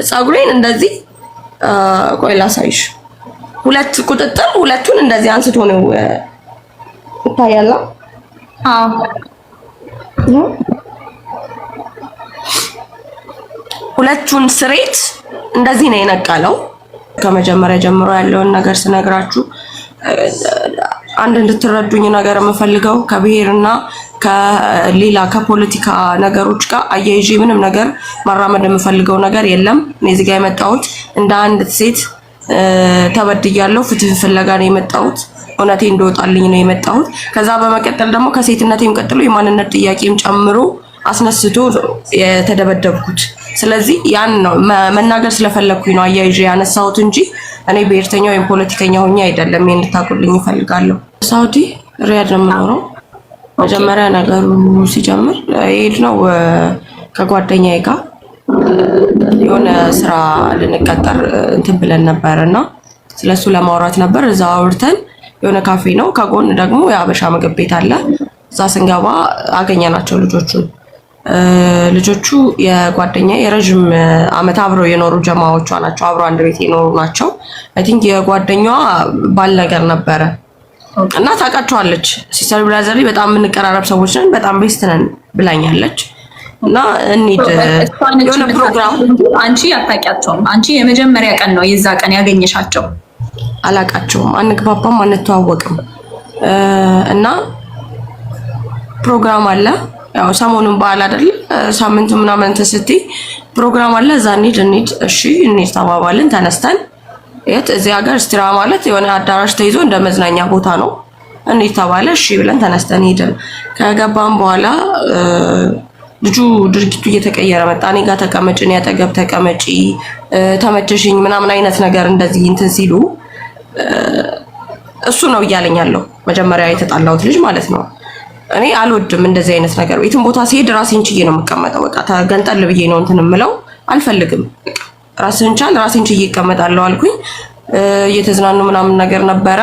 ጸጉሬን እንደዚህ ቆይ ላሳይሽ። ሁለት ቁጥጥር ሁለቱን እንደዚህ አንስቶ ነው ይታያል። አዎ ሁለቱን ስሬት እንደዚህ ነው የነቀለው። ከመጀመሪያ ጀምሮ ያለውን ነገር ስነግራችሁ አንድ እንድትረዱኝ ነገር የምፈልገው ከብሔርና ከሌላ ከፖለቲካ ነገሮች ጋር አያይዤ ምንም ነገር ማራመድ የምፈልገው ነገር የለም። እኔ እዚህ ጋር የመጣሁት እንደ አንድ ሴት ተበድያለሁ፣ ፍትህ ፍለጋ ነው የመጣሁት። እውነቴ እንደወጣልኝ ነው የመጣሁት። ከዛ በመቀጠል ደግሞ ከሴትነቴም ቀጥሎ የማንነት ጥያቄም ጨምሮ አስነስቶ የተደበደብኩት። ስለዚህ ያን ነው መናገር ስለፈለኩኝ ነው አያይዤ ያነሳሁት እንጂ እኔ ብሔርተኛ ወይም ፖለቲከኛ ሆኜ አይደለም። እንድታቁልኝ እፈልጋለሁ። ሳውዲ ሪያድ ነው የምኖረው። መጀመሪያ ነገሩ ሲጀምር ይሄድ ነው ከጓደኛዬ ጋር የሆነ ስራ ልንቀጠር እንትን ብለን ነበርና ስለሱ ለማውራት ነበር። እዛው አውርተን የሆነ ካፌ ነው፣ ከጎን ደግሞ የአበሻ ምግብ ቤት አለ። እዛ ስንገባ አገኘናቸው ልጆቹ የጓደኛዬ የረጅም አመት አብረው የኖሩ ጀማዎቿ ናቸው። አብረው አንድ ቤት የኖሩ ናቸው። አይ ቲንክ የጓደኛዋ ባል ነገር ነበረ እና ታውቃቸዋለች። ሲስተር ብራዘር በጣም የምንቀራረብ ሰዎች ነን፣ በጣም ቤስት ነን ብላኛለች። እና እንሂድ የሆነ ፕሮግራም። አንቺ አታውቂያቸውም? አንቺ የመጀመሪያ ቀን ነው የዛ ቀን ያገኘሻቸው? አላውቃቸውም፣ አንግባባም፣ አንተዋወቅም። እና ፕሮግራም አለ፣ ያው ሰሞኑን በዓል አይደል? ሳምንቱ ምናምን ተስትይ ፕሮግራም አለ። እዛ እንሂድ። እሺ እንሂድ ተባባልን። ተነስተን እዚህ ሀገር ስትራ ማለት የሆነ አዳራሽ ተይዞ እንደ መዝናኛ ቦታ ነው። እንሂድ ተባለ። እሺ ብለን ተነስተን ሄድን። ከገባን በኋላ ልጁ ድርጊቱ እየተቀየረ መጣ። እኔ ጋር ተቀመጭ፣ እኔ አጠገብ ተቀመጪ፣ ተመቸሽኝ ምናምን አይነት ነገር እንደዚህ እንትን ሲሉ እሱ ነው እያለኝ ያለው መጀመሪያ የተጣላሁት ልጅ ማለት ነው። እኔ አልወድም እንደዚህ አይነት ነገር። የትም ቦታ ሲሄድ ራሴን ችዬ ነው የምቀመጠው። በቃ ተገንጠል ብዬ ነው እንትን የምለው። አልፈልግም። ራስን ቻል፣ ራሴን ችዬ እቀመጣለሁ አልኩኝ። እየተዝናኑ ምናምን ነገር ነበረ።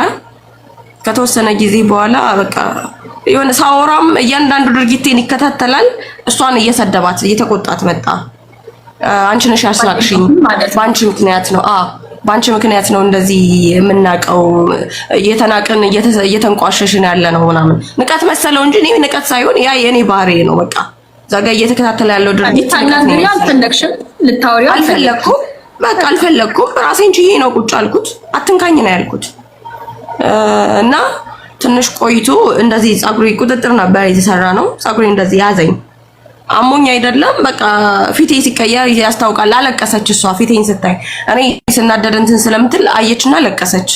ከተወሰነ ጊዜ በኋላ በቃ የሆነ ሳወራም እያንዳንዱ ድርጊቴን ይከታተላል። እሷን እየሰደባት እየተቆጣት መጣ። አንቺ ነሽ ያስናቅሽኝ፣ በአንቺ ምክንያት ነው በአንቺ ምክንያት ነው እንደዚህ የምናቀው፣ እየተናቅን እየተንቋሸሽን ያለ ነው ምናምን። ንቀት መሰለው እንጂ እኔ ንቀት ሳይሆን ያ የኔ ባህሪ ነው። በቃ ዛጋ እየተከታተለ ያለው ድርጊት ታናግሪው አልፈለግሽም፣ ልታወሪው አልፈለኩም። በቃ አልፈለኩም። ራሴን ችዬ ነው ቁጭ አልኩት። አትንካኝ ነው ያልኩት። እና ትንሽ ቆይቶ እንደዚህ ጸጉሬ ቁጥጥር ነበር የተሰራ ነው። ጸጉሬ እንደዚህ ያዘኝ። አሞኝ አይደለም በቃ ፊቴ ሲቀየር ያስታውቃል። አለቀሰች እሷ ፊቴን ስታይ። እኔ ስናደድ እንትን ስለምትል አየችና ለቀሰች።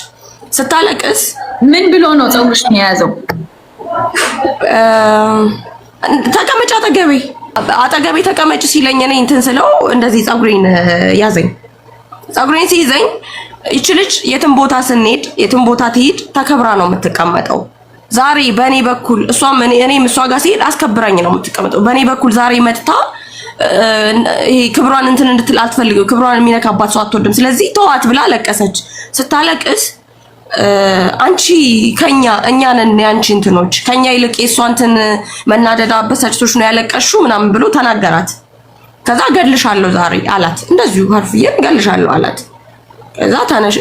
ስታለቅስ ምን ብሎ ነው ጸጉርሽን የያዘው? ተቀመጭ አጠገቤ ተቀመጭ ሲለኝ እኔ እንትን ስለው እንደዚህ ጸጉሬን ያዘኝ። ጸጉሬን ሲይዘኝ ይች ልጅ የትም ቦታ ስንሄድ የትም ቦታ ትሄድ ተከብራ ነው የምትቀመጠው። ዛሬ በኔ በኩል እኔም እሷ ጋር ሲሄድ አስከብራኝ ነው የምትቀመጠው። በኔ በኩል ዛሬ መጥታ ይሄ ክብሯን እንትን እንድትል አትፈልግም። ክብሯን የሚነካባት ሰው አትወድም። ስለዚህ ተዋት ብላ ለቀሰች። ስታለቅስ አንቺ እኛ ነን ያንቺ እንትኖች ከኛ ይልቅ የሷ እንትን መናደዳ በሰጭቶሽ ነው ያለቀሽው ምናምን ብሎ ተናገራት። ከዛ እገልሻለሁ ዛሬ አላት። እንደዚሁ ሀርፍዬን እገልሻለሁ አላት። ከዛ ታነሽ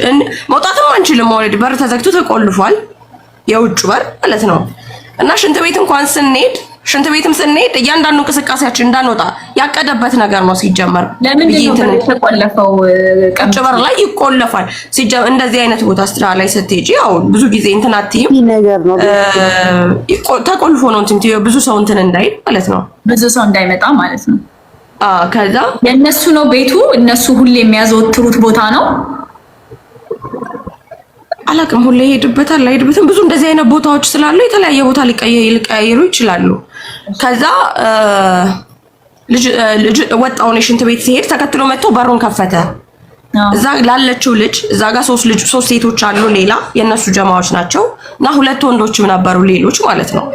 መውጣትም አንችልም። ኦልሬዲ በር ተዘግቶ ተቆልፏል። የውጭ በር ማለት ነው። እና ሽንት ቤትም ስንሄድ እያንዳንዱ እንቅስቃሴያችን እንዳንወጣ ያቀደበት ነገር ነው ሲጀመር። ለምን ነው የተቆለፈው? ውጭ በር ላይ ይቆለፋል ሲጀመር። እንደዚህ አይነት ቦታ ስራ ላይ ስትሄጂ ያው ብዙ ጊዜ እንትን አትይም ነገር ነው። ተቆልፎ ነው እንትን ብዙ ሰው እንትን እንዳይል ማለት ነው። ብዙ ሰው እንዳይመጣ ማለት ነው። ከዛ የነሱ ነው ቤቱ። እነሱ ሁሌ የሚያዘወትሩት ቦታ ነው። አላቅም ሁሌ አይሄድበትም። ብዙ እንደዚህ አይነት ቦታዎች ስላሉ የተለያየ ቦታ ሊቀያየሩ ይችላሉ። ከዛ ልጅ ወጣው ነው ሽንት ቤት ሲሄድ ተከትሎ መጥቶ በሩን ከፈተ። እዛ ላለችው ልጅ እዛ ጋር ሶስት ሴቶች አሉ፣ ሌላ የነሱ ጀማዎች ናቸው እና ሁለት ወንዶችም ነበሩ ሌሎች ማለት ነው።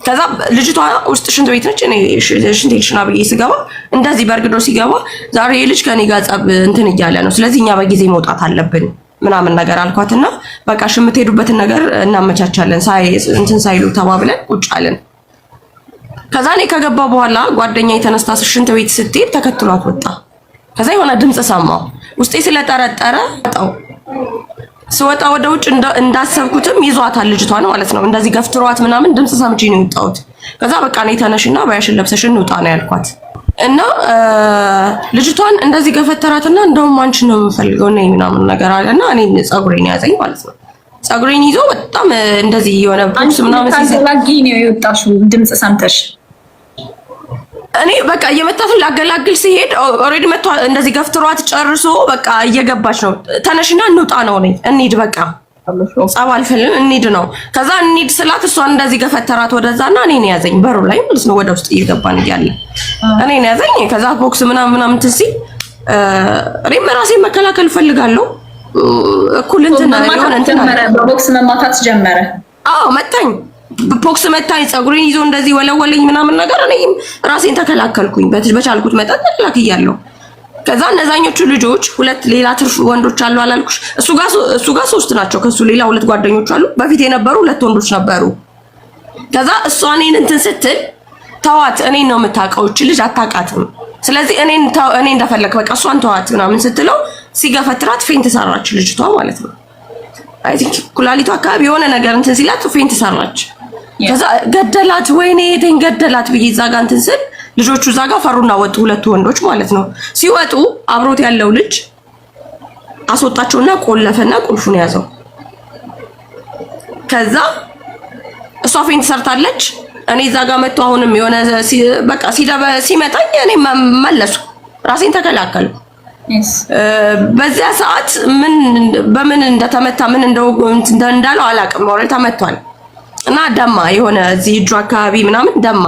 ከዛ ልጅቷ ውስጥ ሽንት ቤት ነች። እኔ ሽንት ልሽና ብዬ ስገባ እንደዚህ በርግዶ ሲገባ ዛሬ ልጅ ከኔ ጋር ጸብ እንትን እያለ ነው፣ ስለዚህ እኛ በጊዜ መውጣት አለብን ምናምን ነገር አልኳትና በቃ የምትሄዱበትን ነገር እናመቻቻለን እንትን ሳይሉ ተባብለን ቁጭ አለን። ከዛ እኔ ከገባ በኋላ ጓደኛዬ ተነስታ ሽንት ቤት ስትሄድ ተከትሏት ወጣ። ከዛ የሆነ ድምጽ ሰማሁ። ውስጤ ስለጠረጠረ ስወጣ ወደ ውጭ እንዳሰብኩትም ይዟታል ልጅቷን ማለት ነው። እንደዚህ ገፍትሯት ምናምን ድምጽ ሰምቼ ነው የወጣሁት። ከዛ በቃ ነይ ተነሽና ባያሽን ለብሰሽ እንውጣ ነው ያልኳት። እና ልጅቷን እንደዚህ ገፈተራትና እንደውም አንቺን ነው የምፈልገው ነይ ምናምን ነገር አለና እኔ ፀጉሬን ያዘኝ ማለት ነው። ፀጉሬን ይዞ በጣም እንደዚህ የሆነ ቦክስ ምናምን ሲዘጋጊ ነው የወጣሽው ድምጽ ሰምተሽ? እኔ በቃ እየመታትን ላገላግል ሲሄድ ኦሬዲ መጥቶ እንደዚህ ገፍትሯት ጨርሶ በቃ እየገባች ነው። ተነሽና እንውጣ ነው ነኝ እንሂድ በቃ ጸብ አልፈልግም እንሂድ ነው። ከዛ እንሂድ ስላት እሷን እንደዚህ ገፈተራት ወደዛና እኔን ያዘኝ በሩ ላይ ማለት ነው። ወደ ውስጥ እየገባን እያለ እኔን ያዘኝ። ከዛ ቦክስ ምናምን ትሲ እኔም ራሴን መከላከል ፈልጋለሁ። እኩል እንትን የሆነ እንትን በቦክስ መማታት ጀመረ። አዎ መታኝ፣ ቦክስ መታኝ፣ ፀጉሬን ይዞ እንደዚህ ወለወለኝ ምናምን ነገር። እኔም ራሴን ተከላከልኩኝ በቻልኩት መጠን ተከላክያለሁ። ከዛ እነዛኞቹ ልጆች ሁለት ሌላ ትርፍ ወንዶች አሉ አላልኩሽ? እሱ ጋር ሶስት ናቸው። ከሱ ሌላ ሁለት ጓደኞች አሉ። በፊት የነበሩ ሁለት ወንዶች ነበሩ። ከዛ እሷ እኔን እንትን ስትል ተዋት፣ እኔን ነው የምታውቀው እቺ ልጅ አታውቃትም። ስለዚህ እኔ እንደፈለክ በቃ እሷን ተዋት ምናምን ስትለው ሲገፈትራት ፌንት ሰራች ልጅቷ ማለት ነው። አይ ቲንክ ኩላሊቷ አካባቢ የሆነ ነገር እንትን ሲላት ፌንት ሰራች። ከዛ ገደላት፣ ወይኔ እቴን ገደላት ብዬ እዛ ጋር እንትን ስል ልጆቹ እዛ ጋር ፈሩና ወጡ፣ ሁለቱ ወንዶች ማለት ነው። ሲወጡ አብሮት ያለው ልጅ አስወጣቸውና ቆለፈና ቁልፉን ያዘው። ከዛ እሷ ፌንት ሰርታለች። እኔ እዛ ጋር መጥቶ አሁንም የሆነ በቃ ሲመጣኝ እኔ መለሱ፣ ራሴን ተከላከልኩ። በዚያ ሰዓት በምን እንደተመታ ምን እንዳለው አላውቅም። ወሬ ተመቷል እና ደማ የሆነ እዚህ እጁ አካባቢ ምናምን ደማ።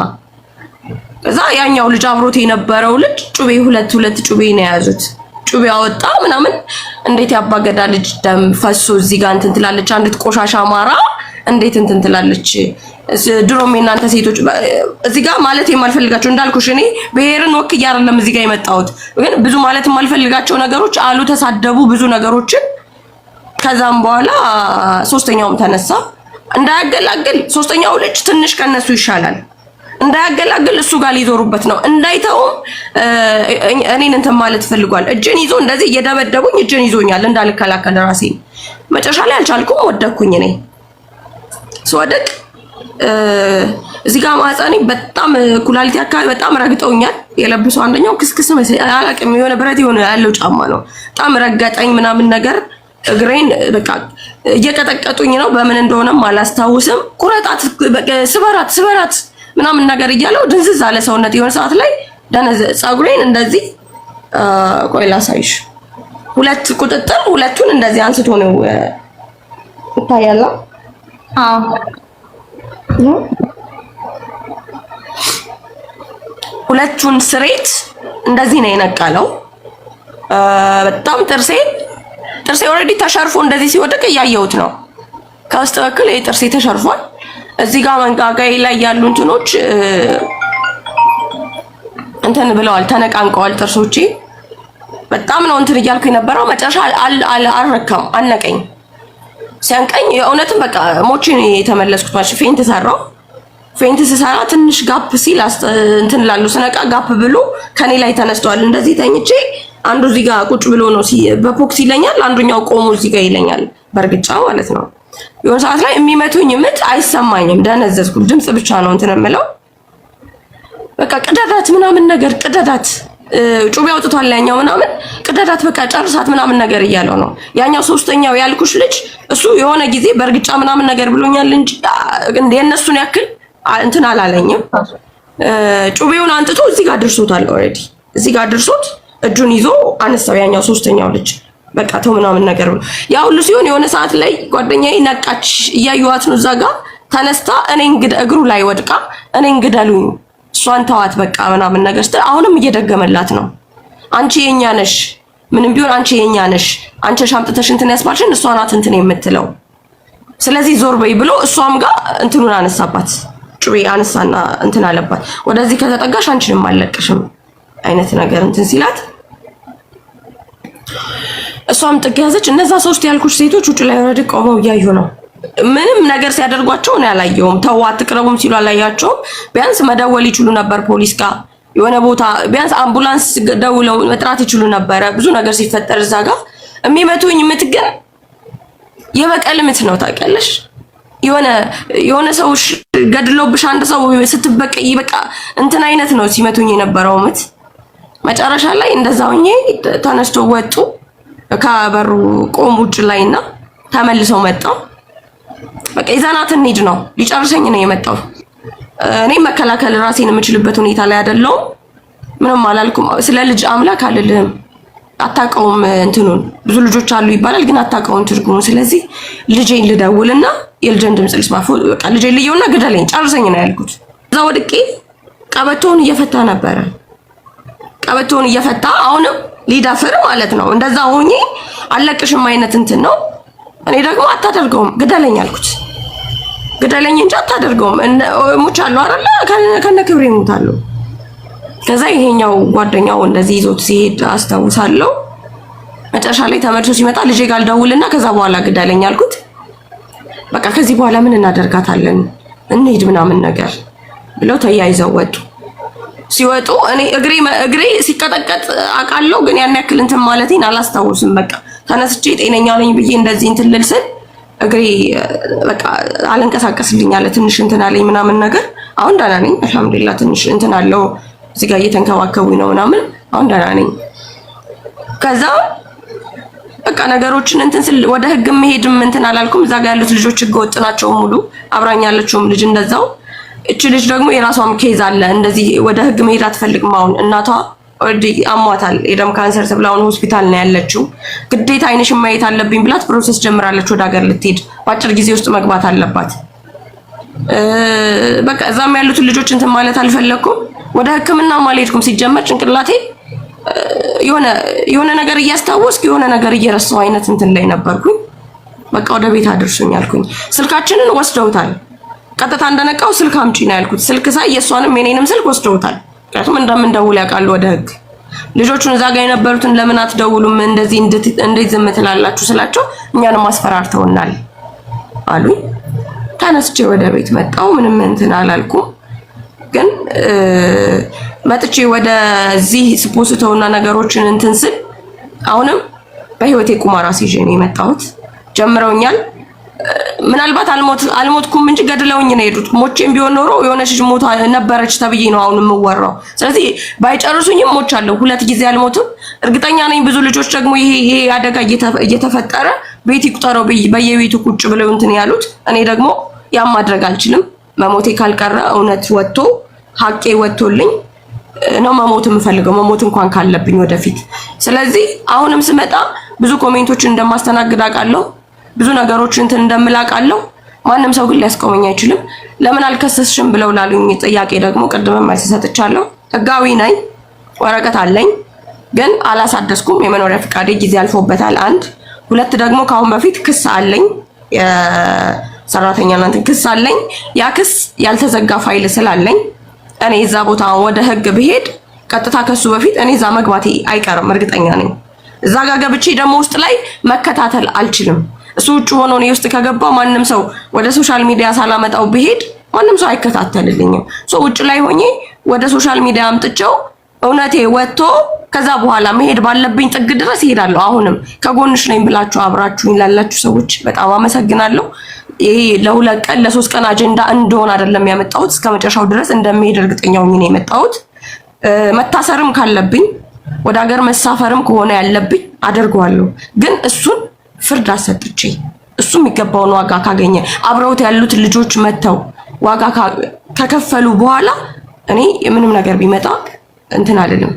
ከዛ ያኛው ልጅ አብሮት የነበረው ልጅ ጩቤ ሁለት ጩቤ ነው የያዙት። ጩቤ አወጣ ምናምን። እንዴት ያባገዳ ልጅ ደም ፈሶ እዚህ ጋር እንትን ትላለች፣ አንዲት ቆሻሻ ማራ እንዴት እንትን ትላለች። ድሮም እናንተ ሴቶች እዚህ ጋር ማለት የማልፈልጋቸው እንዳልኩሽ እኔ ብሔርን ወክዬ አይደለም እዚህ ጋር የመጣሁት፣ ግን ብዙ ማለት የማልፈልጋቸው ነገሮች አሉ፣ ተሳደቡ ብዙ ነገሮችን። ከዛም በኋላ ሶስተኛውም ተነሳ እንዳያገላግል። ሶስተኛው ልጅ ትንሽ ከነሱ ይሻላል። እንዳያገላግል እሱ ጋር ሊዞሩበት ነው። እንዳይተውም እኔን እንትን ማለት ፈልጓል። እጄን ይዞ እንደዚህ እየደበደቡኝ እጄን ይዞኛል እንዳልከላከል ራሴን። መጨረሻ ላይ አልቻልኩም፣ ወደኩኝ። እኔ ስወደቅ እዚህ ጋር ማህፀኔ በጣም ኩላሊቲ አካባቢ በጣም ረግጠውኛል። የለብሰው አንደኛው ክስክስ አላውቅም የሆነ ብረት የሆነ ያለው ጫማ ነው። በጣም ረገጠኝ ምናምን ነገር። እግሬን በቃ እየቀጠቀጡኝ ነው። በምን እንደሆነም አላስታውስም። ቁረጣት፣ ስበራት ምናምን ነገር እያለው ድንዝዝ አለ ሰውነት። የሆነ ሰዓት ላይ ደነዘ። ፀጉሬን እንደዚህ ቆይ ላሳይሽ። ሁለት ቁጥጥር ሁለቱን እንደዚህ አንስቶ ነው ይታያል። አዎ ሁለቱን ስሬት እንደዚህ ነው የነቀለው። በጣም ጥርሴ ኦልሬዲ ተሸርፎ እንደዚህ ሲወድቅ እያየሁት ነው። ከውስጥ በኩል ጥርሴ ተሸርፏል። እዚህ ጋር መንጋጋዬ ላይ ያሉ እንትኖች እንትን ብለዋል፣ ተነቃንቀዋል ጥርሶቼ። በጣም ነው እንትን እያልኩ የነበረው። መጨረሻ አልረካም፣ አነቀኝ። ሲያንቀኝ የእውነትም በቃ ሞቼ ነው የተመለስኩት። ማለት ፌንት ሰራው። ፌንት ስሰራ ትንሽ ጋፕ ሲል እንትን ላሉ ስነቃ ጋፕ ብሎ ከኔ ላይ ተነስተዋል። እንደዚህ ተኝቼ አንዱ እዚህ ጋር ቁጭ ብሎ ነው በፖክስ ይለኛል፣ አንዱኛው ቆሞ እዚህ ጋር ይለኛል፣ በርግጫ ማለት ነው። የሆነ ሰዓት ላይ የሚመቱኝ ምት አይሰማኝም፣ ደነዘዝኩ። ድምጽ ብቻ ነው እንትን የምለው። በቃ ቅደዳት ምናምን ነገር ቅደዳት፣ ጩቤ አውጥቷል ያኛው ምናምን ቅደዳት፣ በቃ ጨርሳት ምናምን ነገር እያለው ነው። ያኛው ሶስተኛው ያልኩሽ ልጅ እሱ የሆነ ጊዜ በርግጫ ምናምን ነገር ብሎኛል እንጂ የእነሱን ያክል እንትን አላለኝም። ጩቤውን አንጥቶ እዚህ ጋር ድርሶታል። ኦልሬዲ እዚህ ጋር ድርሶት እጁን ይዞ አነሳው ያኛው ሶስተኛው ልጅ። በቃ ተው ምናምን ነገር ብሎ ያ ሁሉ ሲሆን የሆነ ሰዓት ላይ ጓደኛዬ ነቃች፣ እያዩዋት ነው። እዛ ጋር ተነስታ እግሩ ላይ ወድቃ እኔን ግደሉኝ፣ እሷን ተዋት በቃ ምናምን ነገር ስትል አሁንም እየደገመላት ነው። አንቺ የኛ ነሽ፣ ምንም ቢሆን አንቺ የኛ ነሽ፣ አንቺ ሻምጥተሽ እንትን ያስባልሽን እሷ ናት እንትን የምትለው፣ ስለዚህ ዞር በይ ብሎ እሷም ጋር እንትኑን አነሳባት። ጩቤ አነሳና እንትን አለባት። ወደዚህ ከተጠጋሽ አንቺንም አልለቅሽም አይነት ነገር እንትን ሲላት እሷም ጥግ ያዘች። እነዛ ሶስት ያልኩሽ ሴቶች ውጭ ላይ ወረድ ቆመው እያዩ ነው። ምንም ነገር ሲያደርጓቸው ነው ያላየውም። ተው አትቅረቡም ሲሉ አላያቸውም። ቢያንስ መደወል ይችሉ ነበር ፖሊስ ጋር። የሆነ ቦታ ቢያንስ አምቡላንስ ደውለው መጥራት ይችሉ ነበረ። ብዙ ነገር ሲፈጠር እዛ ጋር የሚመቱኝ ምት ግን የበቀል ምት ነው ታውቂያለሽ። የሆነ ሰው ገድለውብሽ አንድ ሰው ስትበቀይ በቃ እንትን አይነት ነው ሲመቱኝ የነበረው ምት። መጨረሻ ላይ እንደዛ ሆኜ ተነስቶ ወጡ ከበሩ ቆም ውጭ ላይና ተመልሰው መጣው። በቃ ይዘናት እንሂድ ነው ሊጨርሰኝ ነው የመጣው። እኔ መከላከል ራሴን የምችልበት ሁኔታ ላይ አይደለም። ምንም አላልኩም። ስለ ልጅ አምላክ አልልህም። አታውቀውም እንትኑን ብዙ ልጆች አሉ ይባላል ግን አታውቀውም ትርጉሙ። ስለዚህ ልጄን ልደውልና የልጄን ድምጽ ልስማ። በቃ ልጄን ልየውና ግደለኝ ጨርሰኝ ነው ያልኩት። እዛ ወድቄ ቀበቶውን እየፈታ ነበረ። ቀበቶውን እየፈታ አሁንም ሊዳፍር ማለት ነው። እንደዛ ሆኜ አለቅሽም አይነት እንትን ነው። እኔ ደግሞ አታደርገውም ግደለኝ አልኩት። ግደለኝ እንጂ አታደርገውም። ሙቻለሁ አይደለ ከነ ክብሬ እሞታለሁ። ከዛ ይሄኛው ጓደኛው እንደዚህ ይዞት ሲሄድ አስታውሳለሁ። መጨረሻ ላይ ተመልሶ ሲመጣ ልጄ ጋር ልደውልና ከዛ በኋላ ግደለኝ አልኩት። በቃ ከዚህ በኋላ ምን እናደርጋታለን እንሂድ ምናምን ነገር ብለው ተያይዘው ወጡ። ሲወጡ እኔ እግሬ ሲቀጠቀጥ አውቃለሁ ግን ያን ያክል እንትን ማለቴን አላስታውስም። በቃ ተነስቼ ጤነኛ ነኝ ብዬ እንደዚህ እንትን ልል ስል እግሬ በቃ አልንቀሳቀስልኝ አለ። ትንሽ እንትን አለኝ ምናምን ነገር። አሁን ደህና ነኝ አልሐምዱሊላህ። ትንሽ እንትን አለው እዚህ ጋር እየተንከባከቡኝ ነው ምናምን። አሁን ደህና ነኝ። ከዛ በቃ ነገሮችን እንትን ስል ወደ ህግ መሄድም እንትን አላልኩም። እዛ ጋር ያሉት ልጆች ህገ ወጥ ናቸው ሙሉ። አብራኝ ያለችውም ልጅ እንደዛው። እቺ ልጅ ደግሞ የራሷም ኬዝ አለ። እንደዚህ ወደ ህግ መሄድ አትፈልግም። አሁን እናቷ ኦልሬዲ አሟታል። የደም ካንሰር ተብላ አሁን ሆስፒታል ነው ያለችው። ግዴታ አይንሽን ማየት አለብኝ ብላት ፕሮሰስ ጀምራለች። ወደ ሀገር ልትሄድ በአጭር ጊዜ ውስጥ መግባት አለባት። በቃ እዛም ያሉትን ልጆች እንትን ማለት አልፈለኩም። ወደ ህክምና አልሄድኩም። ሲጀመር ጭንቅላቴ የሆነ ነገር እያስታወስኩ የሆነ ነገር እየረሳሁ አይነት እንትን ላይ ነበርኩኝ። በቃ ወደ ቤት አድርሱኝ አልኩኝ። ስልካችንን ወስደውታል። ቀጥታ እንደነቃው ስልክ አምጪ ነው ያልኩት። ስልክ ሳይ የሷንም የኔንም ስልክ ወስደውታል። ምክንያቱም እንደምንደውል ያውቃሉ ወደ ህግ። ልጆቹን እዛ ጋር የነበሩትን ለምን አትደውሉም እንደዚህ እንዴት ዝም ትላላችሁ ስላቸው እኛንም አስፈራርተውናል አሉኝ። ተነስቼ ወደ ቤት መጣሁ። ምንም እንትን አላልኩም። ግን መጥቼ ወደዚህ ስፖስተውና ነገሮችን እንትን ስል አሁንም በህይወቴ ቁማር አስይዤ ነው የመጣሁት። ጀምረውኛል። ምናልባት አልሞትኩም እንጂ ገድለውኝ ነው የሄዱት። ሞቼም ቢሆን ኖሮ የሆነች ሞታ ነበረች ተብዬ ነው አሁን የምወራው። ስለዚህ ባይጨርሱኝም ሞቻለሁ። 2 ጊዜ አልሞትም እርግጠኛ ነኝ። ብዙ ልጆች ደግሞ ይሄ አደጋ እየተፈጠረ ቤት ይቁጠረው በየቤቱ ቁጭ ብለው እንትን ያሉት። እኔ ደግሞ ያም ማድረግ አልችልም። መሞቴ ካልቀረ እውነት ወጥቶ ሀቄ ወጥቶልኝ ነው መሞት የምፈልገው፣ መሞት እንኳን ካለብኝ ወደፊት። ስለዚህ አሁንም ስመጣ ብዙ ኮሜንቶችን እንደማስተናግድ አውቃለሁ። ብዙ ነገሮች እንትን እንደምላቃለሁ። ማንም ሰው ግን ሊያስቆመኝ አይችልም። ለምን አልከሰስሽም ብለው ላሉኝ ጥያቄ ደግሞ ቅድምም መልስ ሰጥቻለሁ። ህጋዊ ነኝ፣ ወረቀት አለኝ፣ ግን አላሳደስኩም። የመኖሪያ ፍቃዴ ጊዜ አልፎበታል። 1 2 ደግሞ ካሁን በፊት ክስ አለኝ፣ የሰራተኛና እንትን ክስ አለኝ። ያ ክስ ያልተዘጋ ፋይል ስላለኝ እኔ እዛ ቦታ ወደ ህግ ብሄድ ቀጥታ ከሱ በፊት እኔ እዛ መግባቴ አይቀርም፣ እርግጠኛ ነኝ። እዛ ጋር ገብቼ ደግሞ ውስጥ ላይ መከታተል አልችልም። እሱ ውጭ ሆኖ ነው ውስጥ ከገባ ማንም ሰው ወደ ሶሻል ሚዲያ ሳላመጣው ብሄድ ማንም ሰው አይከታተልልኝም። ውጭ ላይ ሆኜ ወደ ሶሻል ሚዲያ አምጥቼው እውነቴ ወጥቶ ከዛ በኋላ መሄድ ባለብኝ ጥግ ድረስ እሄዳለሁ። አሁንም ከጎንሽ ነኝ ብላችሁ አብራችሁኝ ላላችሁ ሰዎች በጣም አመሰግናለሁ። ይሄ ለ2 ቀን ለ3 ቀን አጀንዳ እንደሆነ አይደለም ያመጣሁት። እስከመጨረሻው ድረስ እንደምሄድ እርግጠኛ ሆኜ ነው የመጣሁት። መታሰርም ካለብኝ ወደ ሀገር መሳፈርም ከሆነ ያለብኝ አደርገዋለሁ። ግን እሱን ፍርድ አሰጥቼ እሱ የሚገባውን ዋጋ ካገኘ አብረውት ያሉት ልጆች መተው ዋጋ ከከፈሉ በኋላ እኔ ምንም ነገር ቢመጣ እንትን አይደለም።